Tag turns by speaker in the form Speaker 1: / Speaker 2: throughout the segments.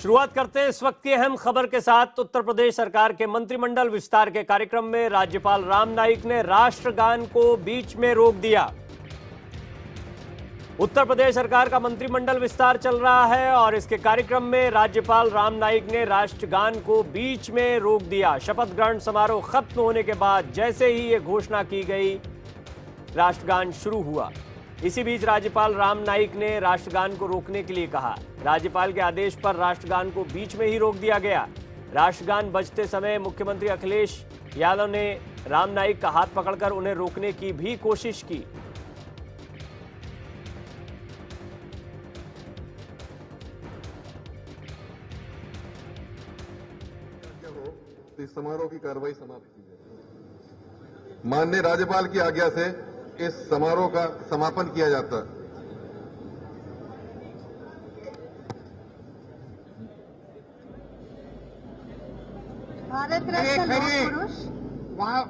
Speaker 1: शुरुआत करते हैं इस वक्त की अहम खबर के साथ। उत्तर प्रदेश सरकार के मंत्रिमंडल विस्तार के कार्यक्रम में राज्यपाल राम नाईक ने राष्ट्रगान को बीच में रोक दिया। उत्तर प्रदेश सरकार का मंत्रिमंडल विस्तार चल रहा है और इसके कार्यक्रम में राज्यपाल राम नाईक ने राष्ट्रगान को बीच में रोक दिया। शपथ ग्रहण समारोह खत्म होने के बाद जैसे ही ये घोषणा की गई, राष्ट्रगान शुरू हुआ। इसी बीच राज्यपाल राम नाईक ने राष्ट्रगान को रोकने के लिए कहा। राज्यपाल के आदेश पर राष्ट्रगान को बीच में ही रोक दिया गया। राष्ट्रगान बजते समय मुख्यमंत्री अखिलेश यादव ने राम नाईक का हाथ पकड़कर उन्हें रोकने की भी कोशिश की।
Speaker 2: इस समारोह की कार्रवाई समाप्त की जाए। माननीय राज्यपाल की आज्ञा से इस समारोह का समापन किया जाता है।
Speaker 3: भारत रत्न लौह पुरुष
Speaker 4: वहाँ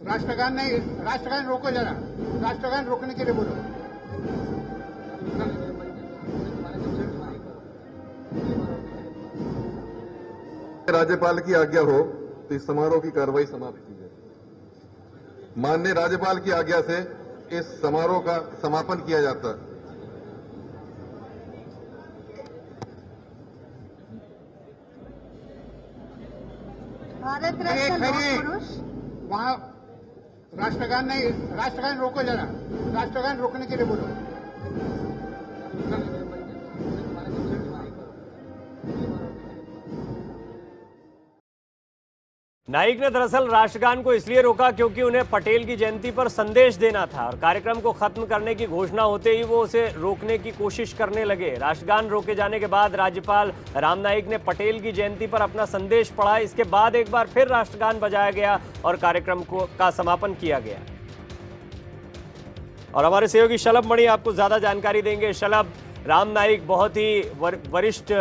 Speaker 4: राष्ट्रगान रोको जरा, राष्ट्रगान रोकने के लिए बोलो।
Speaker 2: राज्यपाल की आज्ञा हो तो इस समारोह की कार्रवाई समाप्त की जाए। माननीय राज्यपाल की आज्ञा से इस समारोह का समापन किया जाता है।
Speaker 3: भारत रत्न लौह पुरुष
Speaker 4: वहाँ राष्ट्रगान रोको जरा, राष्ट्रगान रोकने के लिए बोलो।
Speaker 1: नाईक ने दरअसल राष्ट्रगान को इसलिए रोका क्योंकि उन्हें पटेल की जयंती पर संदेश देना था और कार्यक्रम को खत्म करने की घोषणा होते ही वो उसे रोकने की कोशिश करने लगे। राष्ट्रगान रोके जाने के बाद राज्यपाल राम नाईक ने पटेल की जयंती पर अपना संदेश पढ़ा। इसके बाद एक बार फिर राष्ट्रगान बजाया गया और कार्यक्रम का समापन किया गया। और हमारे सहयोगी शलभ मणि आपको ज्यादा जानकारी देंगे। शलभ, राम नाईक बहुत ही वरिष्ठ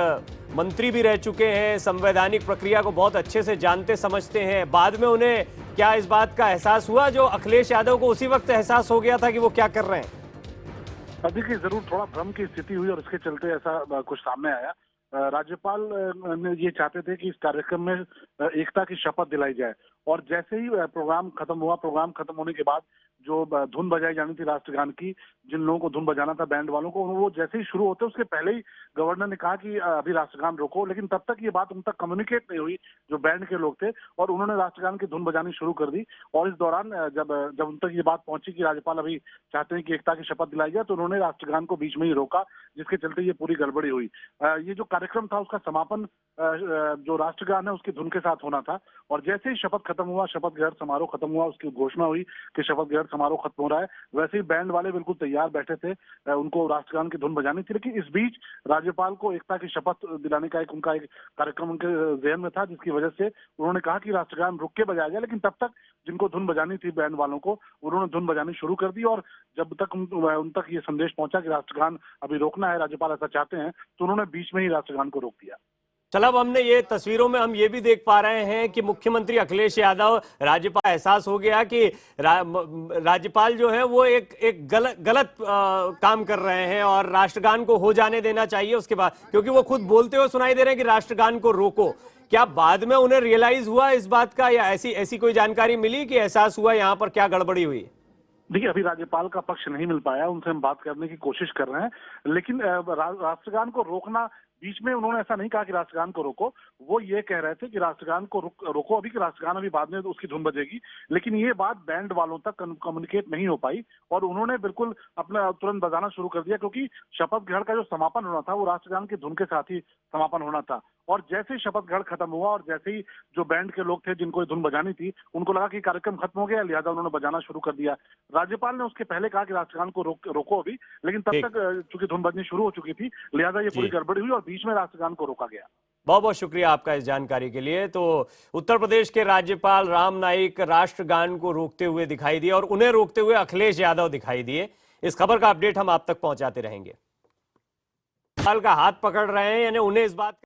Speaker 1: मंत्री भी रह चुके हैं, संवैधानिक प्रक्रिया को बहुत अच्छे से जानते समझते हैं। बाद में उन्हें क्या इस बात का एहसास हुआ जो अखिलेश यादव को उसी वक्त एहसास हो गया था कि वो क्या कर रहे हैं?
Speaker 5: देखिए, जरूर थोड़ा भ्रम की स्थिति हुई और इसके चलते ऐसा कुछ सामने आया। राज्यपाल ने ये चाहते थे कि इस कार्यक्रम में एकता की शपथ दिलाई जाए और जैसे ही प्रोग्राम खत्म हुआ, प्रोग्राम खत्म होने के बाद जो धुन बजाई जानी थी राष्ट्रगान की, जिन लोगों को धुन बजाना था, बैंड वालों को, वो जैसे ही शुरू होते उसके पहले ही गवर्नर ने कहा कि अभी राष्ट्रगान रोको। लेकिन तब तक ये बात उन तक कम्युनिकेट नहीं हुई जो बैंड के लोग थे और उन्होंने राष्ट्रगान की धुन बजानी शुरू कर दी। और इस दौरान जब उन तक ये बात पहुंची कि राज्यपाल अभी चाहते हैं कि एकता की शपथ दिलाई जाए, तो उन्होंने राष्ट्रगान को बीच में ही रोका, जिसके चलते ये पूरी गड़बड़ी हुई। ये जो कार्यक्रम था उसका समापन जो राष्ट्रगान है उसकी धुन के साथ होना था और जैसे ही शपथ खत्म हुआ, शपथ ग्रहण समारोह खत्म हुआ, उसकी घोषणा हुई कि शपथ ग्रहण समारोह खत्म हो रहा है, वैसे ही बैंड वाले बिल्कुल तैयार बैठे थे, उनको राष्ट्रगान की धुन बजानी थी। लेकिन इस बीच राज्यपाल को एकता की शपथ दिलाने का उनका एक कार्यक्रम उनके जहन में था, जिसकी वजह से उन्होंने कहा कि राष्ट्रगान रुक के बजाया जाए। लेकिन तब तक जिनको धुन बजानी थी बैंड वालों को, उन्होंने धुन बजानी शुरू कर दी और जब तक उन तक ये संदेश पहुंचा कि राष्ट्रगान अभी रोकना है, राज्यपाल ऐसा चाहते हैं, तो उन्होंने बीच में ही राष्ट्रगान को रोक दिया।
Speaker 1: चलो, अब हमने ये तस्वीरों में हम ये भी देख पा रहे हैं कि मुख्यमंत्री अखिलेश यादव, राज्यपाल एहसास हो गया कि राज्यपाल जो है वो एक गलत काम कर रहे हैं और राष्ट्रगान को हो जाने देना चाहिए उसके बाद, क्योंकि वो खुद बोलते हुए सुनाई दे रहे हैं कि राष्ट्रगान को रोको। क्या बाद में उन्हें रियलाइज हुआ इस बात का या ऐसी कोई जानकारी मिली कि एहसास हुआ यहाँ पर क्या गड़बड़ी हुई?
Speaker 5: देखिए, अभी राज्यपाल का पक्ष नहीं मिल पाया, उनसे हम बात करने की कोशिश कर रहे हैं, लेकिन राष्ट्रगान को रोकना, बीच में उन्होंने ऐसा नहीं कहा कि राष्ट्रगान को रोको। वो ये कह रहे थे कि राष्ट्रगान को रोको अभी, कि राष्ट्रगान अभी बाद में तो उसकी धुन बजेगी। लेकिन ये बात बैंड वालों तक कम्युनिकेट नहीं हो पाई और उन्होंने बिल्कुल अपना तुरंत बजाना शुरू कर दिया, क्योंकि शपथ ग्रहण का जो समापन होना था वो राष्ट्रगान की धुन के साथ ही समापन होना था। और जैसे ही शपथ ग्रहण खत्म हुआ और जैसे ही जो बैंड के लोग थे जिनको धुन बजानी थी, उनको लगा कि कार्यक्रम खत्म हो गया, लिहाजा उन्होंने बजाना शुरू कर दिया। राज्यपाल ने उसके पहले कहा कि राष्ट्रगान को रोको अभी, लेकिन तब तक चूंकि धुन बजनी शुरू हो चुकी थी, लिहाजा ये पूरी गड़बड़ी हुई और बीच में राष्ट्रगान को रोका गया।
Speaker 1: बहुत बहुत शुक्रिया आपका इस जानकारी के लिए। तो उत्तर प्रदेश के राज्यपाल राम नाईक राष्ट्रगान को रोकते हुए दिखाई दिए और उन्हें रोकते हुए अखिलेश यादव दिखाई दिए। इस खबर का अपडेट हम आप तक पहुंचाते रहेंगे। का हाथ पकड़ रहे हैं, यानी उन्हें इस बात